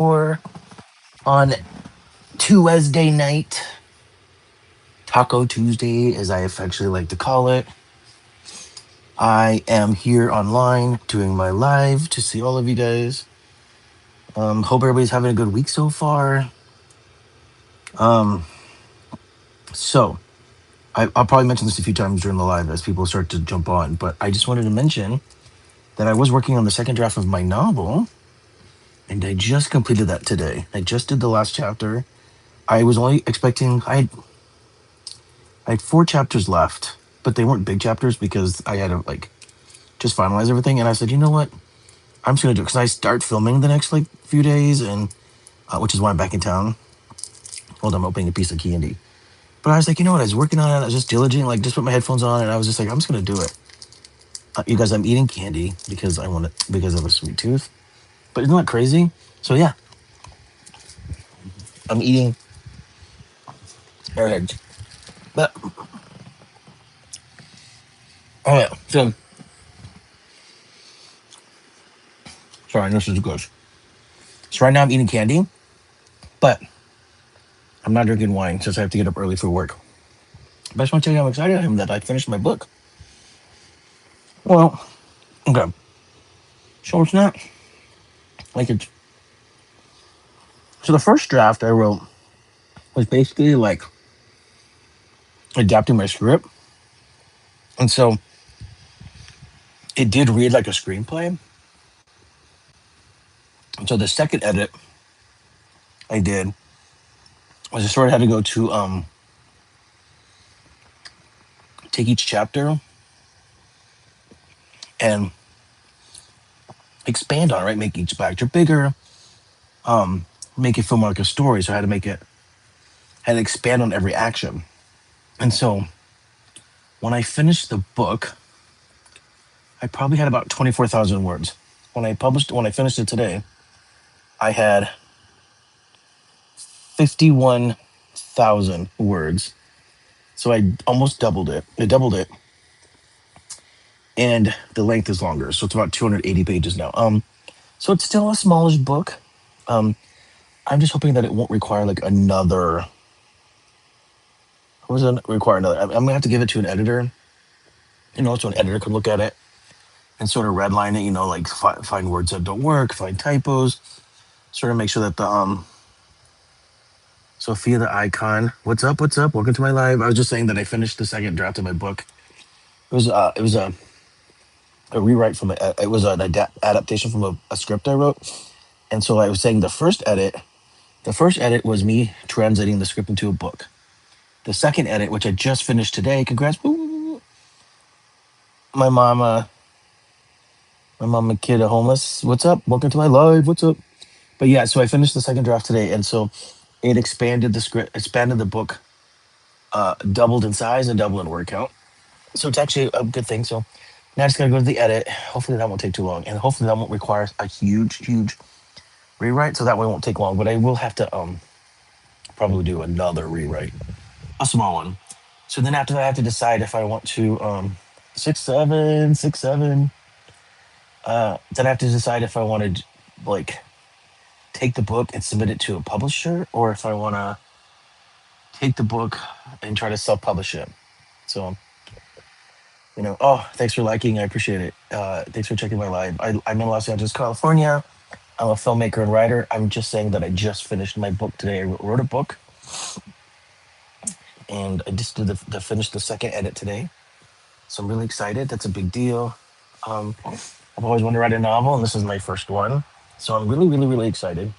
Or on Tuesday night, Taco Tuesday, as I affectionately like to call it. I am here online doing my live to see all of you guys. Hope everybody's having a good week so far. Um, so I'll probably mention this a few times during the live as people start to jump on, but I just wanted to mention that I was working on the second draft of my novel, and I just completed that today. I just did the last chapter. I was only expecting I had four chapters left, but they weren't big chapters because I had to like just finalize everything. And I said, you know what? I'm just gonna do it because I start filming the next like few days, and which is why I'm back in town. Hold on, I'm opening a piece of candy. But I was like, you know what? I was working on it. I was just diligent, like just put my headphones on, and I was just like, I'm just gonna do it. You guys, I'm eating candy because I want it because of a sweet tooth. But isn't that crazy? So yeah, I'm eating airheads. But oh yeah, so sorry, this is gross. So right now I'm eating candy, but I'm not drinking wine since I have to get up early for work. But I just want to tell you how excited I am that I finished my book. Well, okay. So it's not like it's. So the first draft I wrote was basically like adapting my script. And so it did read like a screenplay. And so the second edit I did was I sort of had to go to take each chapter and expand on it, right? Make each chapter bigger, make it feel more like a story. So I had to had to expand on every action. And so when I finished the book, I probably had about 24,000 words. When I finished it today, I had 51,000 words. So I almost doubled it. I doubled it. And the length is longer. So it's about 280 pages now. So it's still a smallish book. Um, I'm just hoping that it won't require like another. What does it require another? I'm gonna have to give it to an editor. So an editor could look at it and sort of redline it. Like find words that don't work, find typos, sort of make sure that the Sophia the icon. What's up? What's up? Welcome to my live. I was just saying that I finished the second draft of my book. It was a rewrite from it was an adaptation from a script I wrote. And so I was saying the first edit was me translating the script into a book. The second edit, which I just finished today, congrats, my mama, my mama kid, a homeless. What's up? Welcome to my live. What's up? But yeah, so I finished the second draft today, and so it expanded the script, expanded the book, doubled in size and doubled in word count. So it's actually a good thing. So now I just gotta go to the edit. Hopefully that won't take too long, and hopefully that won't require a huge rewrite. So that way it won't take long. But I will have to probably do another rewrite, a small one. So then after that, I have to decide if I want to 6'7", 6'7". Then I have to decide if I want to like take the book and submit it to a publisher, or if I want to take the book and try to self-publish it. So oh, thanks for liking. I appreciate it. Thanks for checking my live. I'm in Los Angeles, California. I'm a filmmaker and writer. I'm just saying that I just finished my book today. I wrote a book, and I just did finished the second edit today. So I'm really excited. That's a big deal. I've always wanted to write a novel, and this is my first one. So I'm really excited.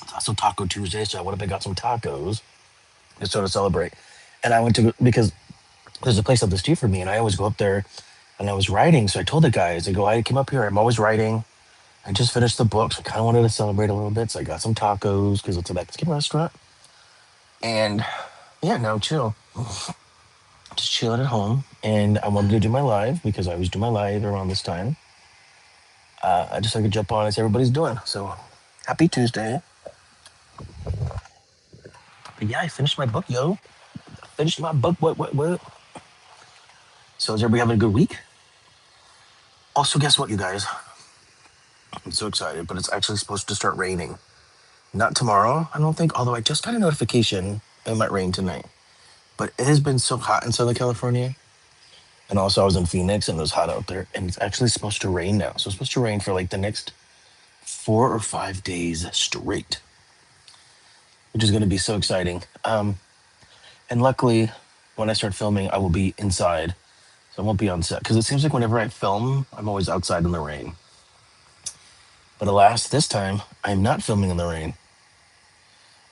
It's also Taco Tuesday, so I went up and got some tacos to sort of celebrate. And I went to because there's a place up the street for me, and I always go up there. And I was writing, so I told the guys, I came up here. I'm always writing. I just finished the book, so I kind of wanted to celebrate a little bit. So I got some tacos because it's a Mexican restaurant. And yeah, now chill, just chilling at home. And I wanted to do my live because I always do my live around this time. I just like to jump on as everybody's doing. So happy Tuesday. But yeah, I finished my book, yo. Finished my book. What? So is everybody having a good week? Also, guess what, you guys? I'm so excited, but it's actually supposed to start raining. Not tomorrow, I don't think, although I just got a notification it might rain tonight. But it has been so hot in Southern California. And also, I was in Phoenix and it was hot out there. And it's actually supposed to rain now. So it's supposed to rain for like the next 4 or 5 days straight, which is going to be so exciting. And luckily, when I start filming, I will be inside. So I won't be on set. Because it seems like whenever I film, I'm always outside in the rain. But alas, this time, I'm not filming in the rain.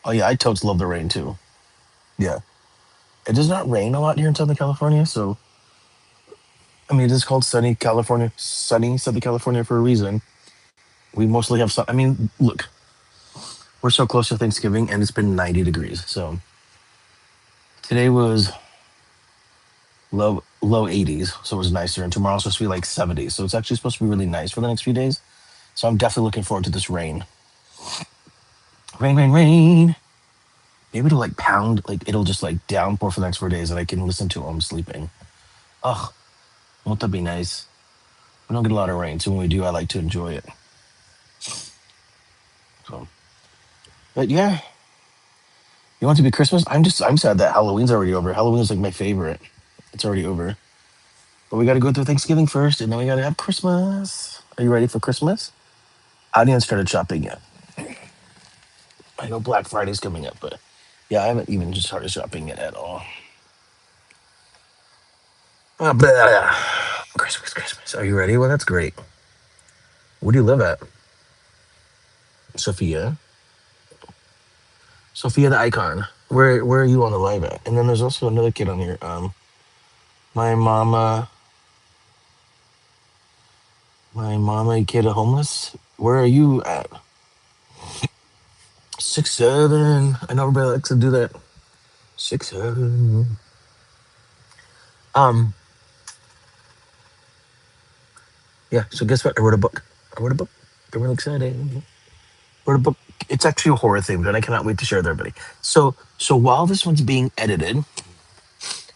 Oh, yeah, I totes love the rain too. Yeah. It does not rain a lot here in Southern California. So, I mean, it is called sunny Southern California for a reason. We mostly have sun. I mean, look, we're so close to Thanksgiving and it's been 90 degrees. So today was low 80s, so it was nicer. And tomorrow's supposed to be like 70s. So it's actually supposed to be really nice for the next few days. So I'm definitely looking forward to this rain. Rain, rain, rain. Maybe it'll like pound, like it'll just like downpour for the next 4 days and I can listen to it while I'm sleeping. Oh, won't that be nice? We don't get a lot of rain, so when we do, I like to enjoy it. So, but yeah, you want it to be Christmas? I'm sad that Halloween's already over. Halloween is like my favorite. It's already over. But we got to go through Thanksgiving first, and then we got to have Christmas. Are you ready for Christmas? I haven't even started shopping yet. I know Black Friday's coming up, but yeah, I haven't even just started shopping yet at all. Blah. Christmas, Christmas. Are you ready? Well, that's great. Where do you live at? Sophia. Sophia the icon. Where are you on the live at? And then there's also another kid on here. My mama, my mama kid a homeless. Where are you at? 6'7". I know everybody likes to do that. 6'7". Um, yeah. So guess what? I wrote a book. I wrote a book. I'm really excited. Wrote a book. It's actually a horror theme, and I cannot wait to share with everybody. So while this one's being edited,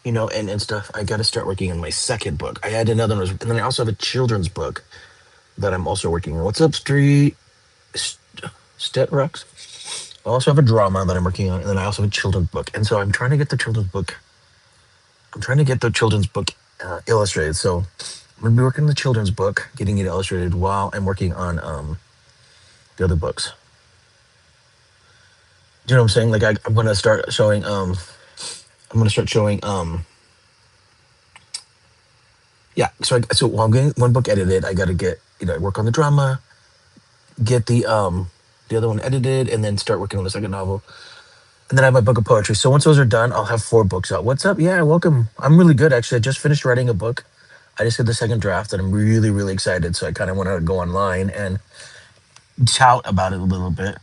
and stuff, I got to start working on my second book. I had another one, and then I also have a children's book that I'm also working on. What's up, Street? Stet Rocks? I also have a drama that I'm working on, and then I also have a children's book. And so I'm trying to get the children's book. I'm trying to get the children's book illustrated. So I'm gonna be working on the children's book, getting it illustrated while I'm working on the other books. Do you know what I'm saying? Like I'm gonna start showing. I'm gonna start showing. Yeah. So while I'm getting one book edited, I gotta get work on the drama, get the other one edited, and then start working on the second novel. And then I have my book of poetry. So once those are done, I'll have 4 books out. What's up? Yeah, welcome. I'm really good actually. I just finished writing a book. I just did the second draft, and I'm really, really excited. So I kind of want to go online and tout about it a little bit.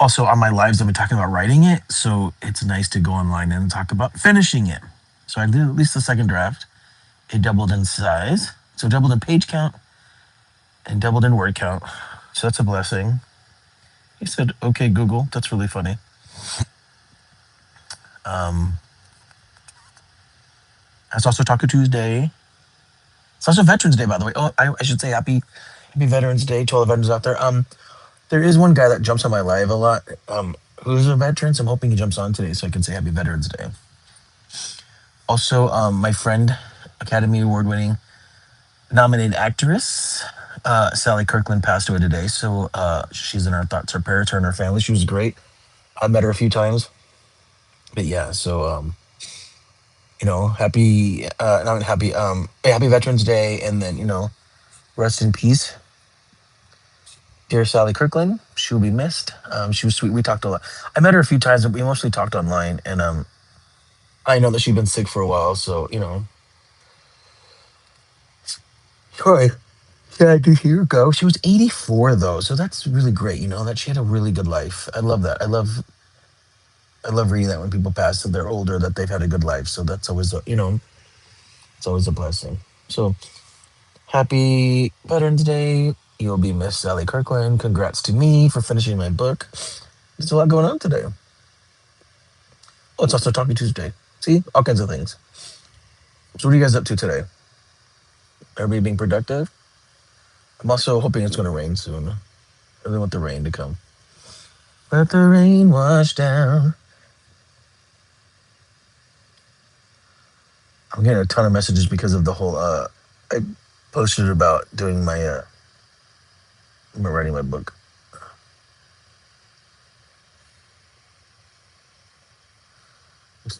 Also, on my lives, I've been talking about writing it, so it's nice to go online and talk about finishing it. So I did at least the second draft. It doubled in size, so doubled in page count and doubled in word count. So that's a blessing. He said, "Okay, Google." That's really funny. Um, it's also Taco Tuesday. It's also Veterans Day, by the way. Oh, I should say happy Veterans Day to all the veterans out there. There is one guy that jumps on my live a lot. Who's a veteran? So I'm hoping he jumps on today so I can say Happy Veterans Day. Also, my friend, Academy Award winning nominated actress, Sally Kirkland passed away today. So she's in our thoughts, her parents, her and her family. She was great. I met her a few times. But yeah, so happy not happy happy Veterans Day, and then rest in peace, dear Sally Kirkland. She will be missed. She was sweet. We talked a lot. I met her a few times, but we mostly talked online, and I know that she'd been sick for a while, so sorry. Yeah, did hear go. She was 84 though, so that's really great. That she had a really good life. I love that. I love reading that when people pass and they're older that they've had a good life. So that's always it's always a blessing. So happy Veterans Day. You'll be Miss Sally Kirkland. Congrats to me for finishing my book. There's a lot going on today. Oh, it's also Talking Tuesday. See, all kinds of things. So what are you guys up to today? Everybody being productive? I'm also hoping it's going to rain soon. I really want the rain to come. Let the rain wash down. I'm getting a ton of messages because of the whole. I posted about doing my writing my book.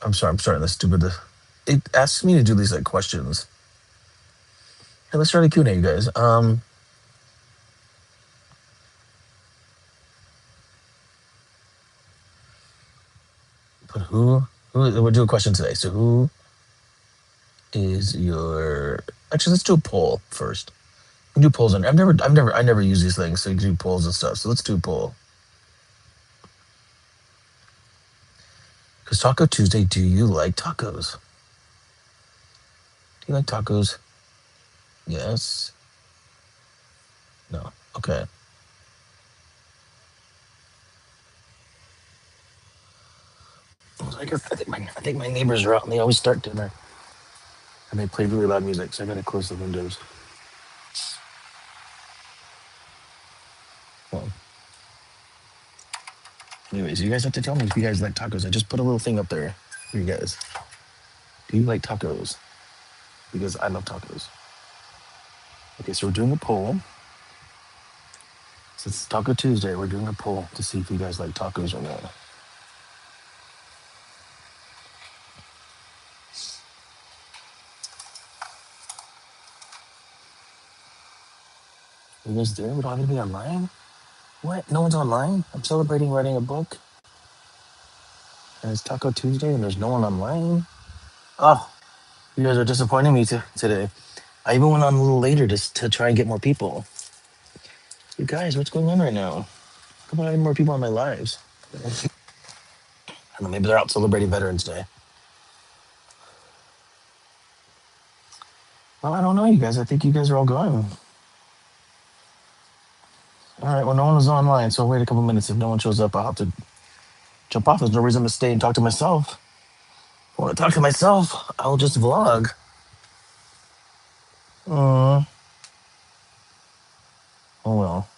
I'm sorry. I'm starting this stupid. It asks me to do these like questions. Hey, let's start a Q&A, you guys. But who? We'll do a question today. So who is your? Actually, let's do a poll first. We can do polls on. I never use these things, so you can do polls and stuff. So let's do a poll. Because Taco Tuesday, do you like tacos? Do you like tacos? Yes. No. Okay. I think my neighbors are out and they always start dinner. And they play really loud music, so I gotta close the windows. Well, anyways, you guys have to tell me if you guys like tacos. I just put a little thing up there for you guys. Do you like tacos? Because I love tacos. Okay, so we're doing a poll. Since it's Taco Tuesday, we're doing a poll to see if you guys like tacos or not. You guys there? We don't have to be online? What? No one's online? I'm celebrating writing a book. And it's Taco Tuesday and there's no one online? Oh, you guys are disappointing me today. I even went on a little later to try and get more people. You guys, what's going on right now? Come on, I need more people in my lives. I don't know, maybe they're out celebrating Veterans Day. Well, I don't know, you guys. I think you guys are all gone. All right, well, no one is online, so I'll wait a couple minutes. If no one shows up, I'll have to jump off. There's no reason to stay and talk to myself. If I want to talk to myself, I'll just vlog. Uh, oh, well.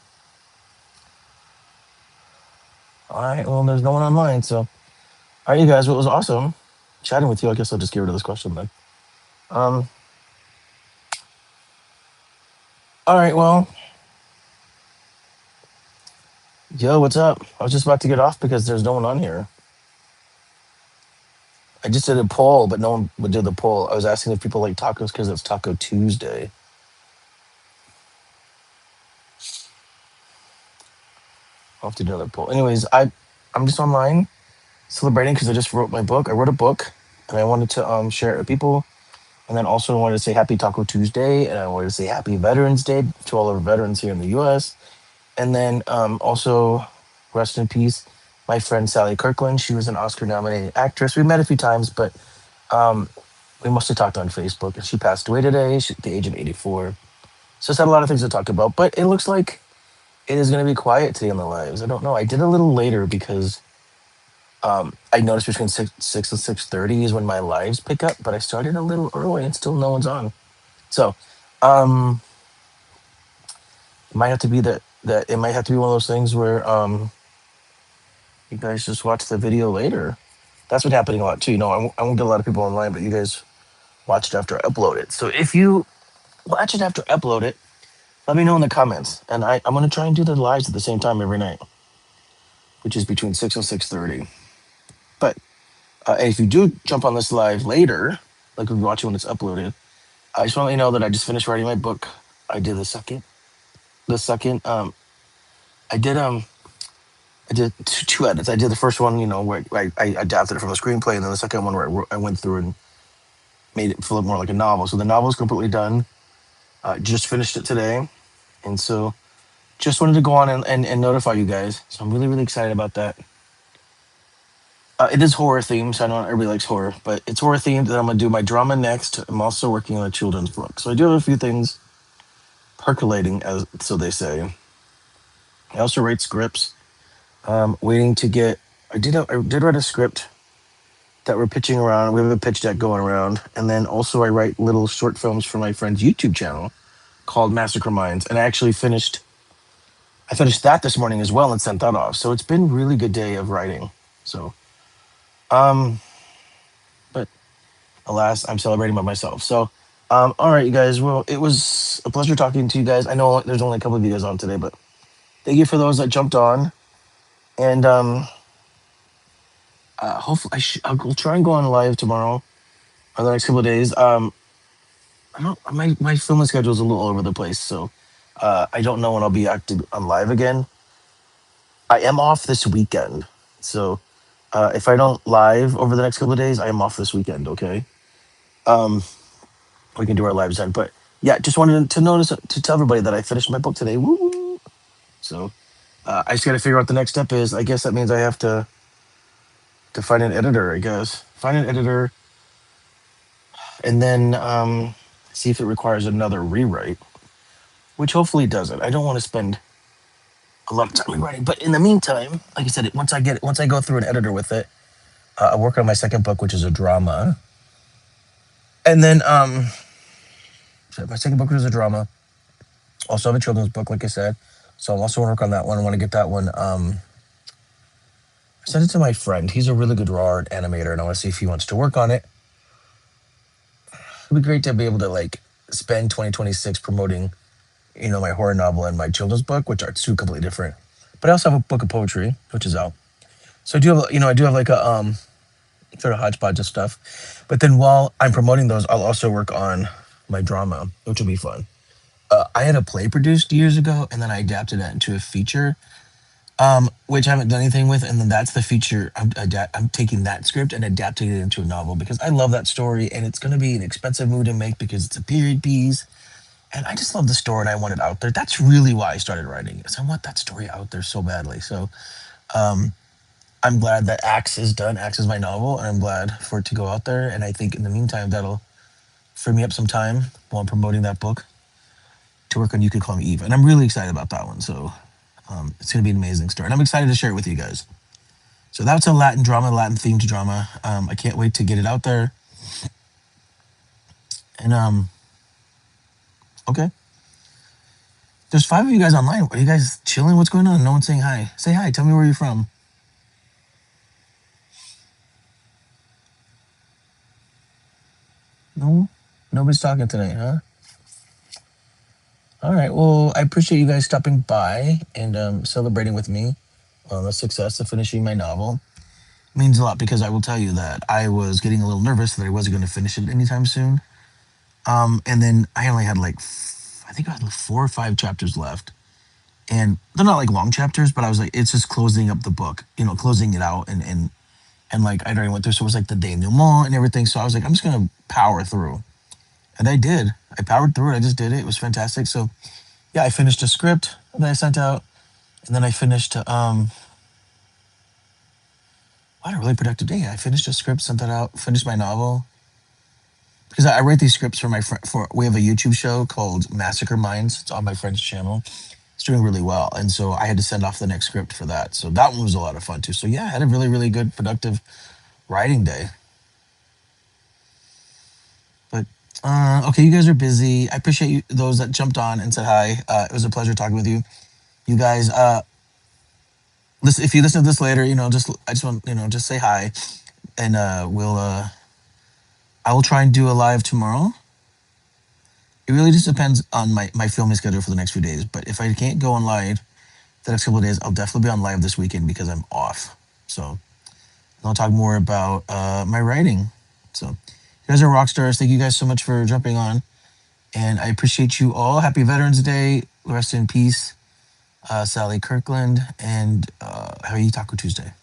All right, well, there's no one online, so. All right, you guys, well, it was awesome chatting with you. I guess I'll just get rid of this question then. Um, all right, well, yo, what's up? I was just about to get off because there's no one on here. I just did a poll, but no one would do the poll. I was asking if people like tacos because it's Taco Tuesday. I'll have to do another poll. Anyways, I'm just online celebrating because I just wrote my book. I wrote a book and I wanted to share it with people. And then also I wanted to say happy Taco Tuesday and I wanted to say happy Veterans Day to all our veterans here in the US. And then also rest in peace, my friend Sally Kirkland. She was an Oscar nominated actress. We met a few times, but um, we mostly talked on Facebook and she passed away today at the age of 84. So it's had a lot of things to talk about, but it looks like it is going to be quiet today in the lives. I don't know. I did a little later because I noticed between 6 and 6:30 is when my lives pick up, but I started a little early and still no one's on. So um, it might have to be that it might have to be one of those things where you guys just watch the video later. That's what's happening a lot too. You know, I won't get a lot of people online, but you guys watch it after I upload it. So if you watch it after I upload it, let me know in the comments. And I'm going to try and do the lives at the same time every night, which is between 6 and 6:30. But if you do jump on this live later, like if you watch it when it's uploaded, I just want to let you know that I just finished writing my book. I did the second, I did two edits. I did the first one, you know, where I adapted it from a screenplay, and then the second one where I went through and made it feel more like a novel. So the novel is completely done. Just finished it today, and so just wanted to go on and notify you guys. So I'm really really excited about that. It is horror themed, so I know not everybody likes horror, but it's horror themed. And I'm gonna do my drama next. I'm also working on a children's book, so I do have a few things percolating, as so they say. I also write scripts. Waiting to get. I did write a script that we're pitching around. We have a pitch deck going around, and then also I write little short films for my friend's YouTube channel. called Massacre Minds, and I finished that this morning as well and sent that off. So it's been a really good day of writing. So um, but alas, I'm celebrating by myself. So all right, you guys. Well, it was a pleasure talking to you guys. I know there's only a couple of you guys on today, but thank you for those that jumped on. And hopefully, I'll try and go on live tomorrow or the next couple of days. I don't, my filming schedule is a little all over the place, so I don't know when I'll be active on live again. I am off this weekend, so if I don't live over the next couple of days, I am off this weekend. Okay, um, we can do our lives then. But yeah, just wanted to notice to tell everybody that I finished my book today. Woo! Woo. So I just got to figure out the next step is. I guess that means I have to find an editor. I guess find an editor and then see if it requires another rewrite, which hopefully doesn't. I don't want to spend a lot of time rewriting, but in the meantime, like I said, once I go through an editor with it, I work on my second book, which is a drama, and then so my second book was a drama. Also have a children's book, like I said, so I'll also work on that one. I want to get that one. I sent it to my friend. He's a really good raw art animator, and I want to see if he wants to work on it. It'd be great to be able to like spend 2026 promoting, my horror novel and my children's book, which are two completely different. But I also have a book of poetry, which is out. So I do have, I do have like a sort of hodgepodge of stuff. But then while I'm promoting those, I'll also work on my drama, which will be fun. I had a play produced years ago, and then I adapted that into a feature, which I haven't done anything with. And then that's the feature. I'm taking that script and adapting it into a novel because I love that story, and it's going to be an expensive movie to make because it's a period piece. And I just love the story, and I want it out there. That's really why I started writing it. Is I want that story out there so badly. So um, I'm glad that Axe is done. Axe is my novel, and I'm glad for it to go out there. And I think in the meantime, that'll free me up some time while I'm promoting that book to work on You Could Call Me Eve. And I'm really excited about that one. So it's going to be an amazing story. And I'm excited to share it with you guys. So that's a Latin drama, Latin themed drama. I can't wait to get it out there. And okay. There's five of you guys online. Are you guys chilling? What's going on? No one's saying hi. Say hi. Tell me where you're from. No? Nobody's talking tonight, huh? All right. Well, I appreciate you guys stopping by and celebrating with me on the success of finishing my novel. It means a lot because I will tell you that I was getting a little nervous that I wasn't going to finish it anytime soon. And then I only had like, I think I had like 4 or 5 chapters left. And they're not like long chapters, but I was like, it's just closing up the book, closing it out. And like I already went through, so it was like the denouement and everything. So I was like, I'm just going to power through. And I did. I powered through it. I just did it. It was fantastic. So yeah, I finished a script that I sent out, and then I finished. I had a really productive day. I finished a script, sent that out, finished my novel because I write these scripts for my friend. For we have a YouTube show called Massacre Minds. It's on my friend's channel. It's doing really well, and so I had to send off the next script for that. So that one was a lot of fun too. So yeah, I had a really really good productive writing day. But okay, you guys are busy. I appreciate you those that jumped on and said hi. It was a pleasure talking with you. You guys, listen. If you listen to this later, just I just want just say hi, and I will try and do a live tomorrow. It really just depends on my filming schedule for the next few days. But if I can't go on live the next couple of days, I'll definitely be on live this weekend because I'm off. So I'll talk more about my writing. So you guys are rock stars. Thank you guys so much for jumping on, and I appreciate you all. Happy Veterans Day. Rest in peace, Sally Kirkland, and Happy Taco Tuesday.